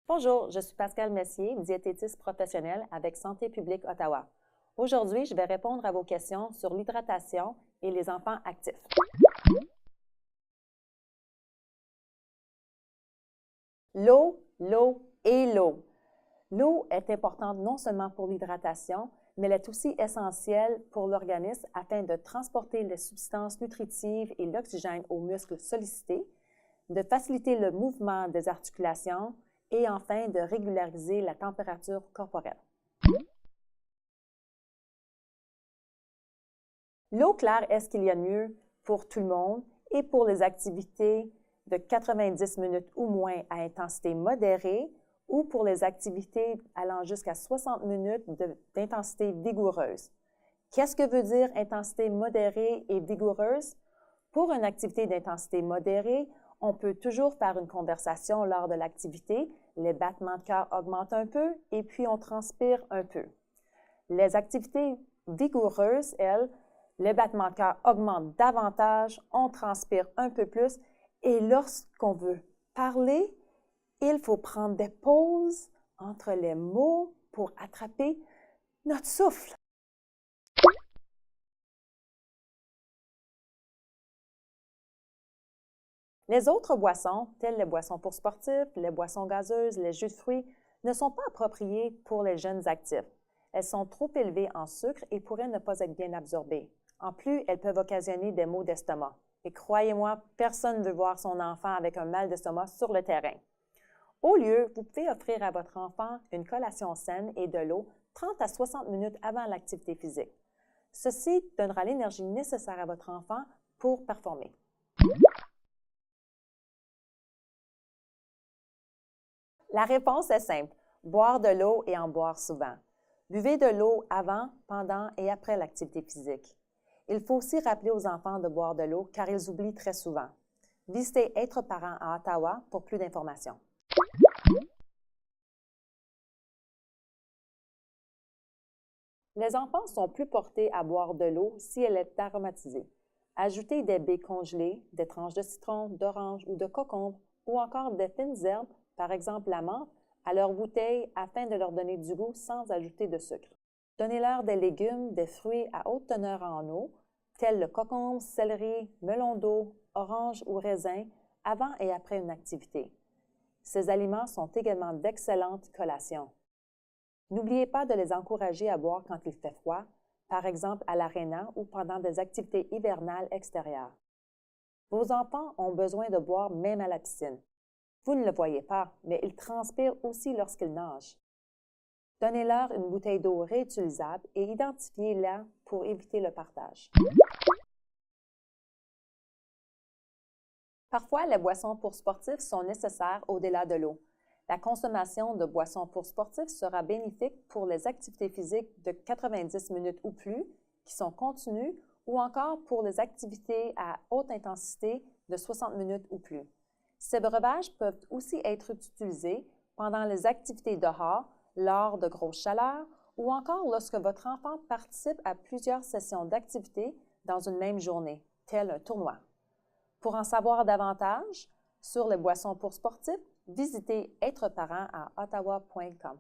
Bonjour, je suis Pascale Messier, diététiste professionnelle avec Santé publique Ottawa. Aujourd'hui, je vais répondre à vos questions sur l'hydratation et les enfants actifs. L'eau, l'eau et l'eau. L'eau est importante non seulement pour l'hydratation, mais elle est aussi essentielle pour l'organisme afin de transporter les substances nutritives et l'oxygène aux muscles sollicités, de faciliter le mouvement des articulations et enfin de régulariser la température corporelle. L'eau claire est ce qu'il y a de mieux pour tout le monde et pour les activités de 90 minutes ou moins à intensité modérée ou pour les activités allant jusqu'à 60 minutes d'intensité vigoureuse. Qu'est-ce que veut dire intensité modérée et vigoureuse? Pour une activité d'intensité modérée, on peut toujours faire une conversation lors de l'activité, les battements de cœur augmentent un peu et puis on transpire un peu. Les activités vigoureuses, elles, les battements de cœur augmentent davantage, on transpire un peu plus et lorsqu'on veut parler, il faut prendre des pauses entre les mots pour attraper notre souffle. Les autres boissons, telles les boissons pour sportifs, les boissons gazeuses, les jus de fruits, ne sont pas appropriées pour les jeunes actifs. Elles sont trop élevées en sucre et pourraient ne pas être bien absorbées. En plus, elles peuvent occasionner des maux d'estomac. Et croyez-moi, personne ne veut voir son enfant avec un mal d'estomac sur le terrain. Au lieu, vous pouvez offrir à votre enfant une collation saine et de l'eau 30 à 60 minutes avant l'activité physique. Ceci donnera l'énergie nécessaire à votre enfant pour performer. La réponse est simple, boire de l'eau et en boire souvent. Buvez de l'eau avant, pendant et après l'activité physique. Il faut aussi rappeler aux enfants de boire de l'eau car ils oublient très souvent. Visitez Être parent à Ottawa pour plus d'informations. Les enfants sont plus portés à boire de l'eau si elle est aromatisée. Ajoutez des baies congelées, des tranches de citron, d'orange ou de concombre ou encore des fines herbes, par exemple la menthe, à leur bouteille afin de leur donner du goût sans ajouter de sucre. Donnez-leur des légumes, des fruits à haute teneur en eau, tels le concombre, céleri, melon d'eau, orange ou raisin, avant et après une activité. Ces aliments sont également d'excellentes collations. N'oubliez pas de les encourager à boire quand il fait froid, par exemple à l'aréna ou pendant des activités hivernales extérieures. Vos enfants ont besoin de boire même à la piscine. Vous ne le voyez pas, mais ils transpirent aussi lorsqu'ils nagent. Donnez-leur une bouteille d'eau réutilisable et identifiez-la pour éviter le partage. Parfois, les boissons pour sportifs sont nécessaires au-delà de l'eau. La consommation de boissons pour sportifs sera bénéfique pour les activités physiques de 90 minutes ou plus, qui sont continues, ou encore pour les activités à haute intensité de 60 minutes ou plus. Ces breuvages peuvent aussi être utilisés pendant les activités dehors, lors de grosses chaleurs, ou encore lorsque votre enfant participe à plusieurs sessions d'activité dans une même journée, tel un tournoi. Pour en savoir davantage sur les boissons pour sportifs, visitez êtreparent à ottawa.com.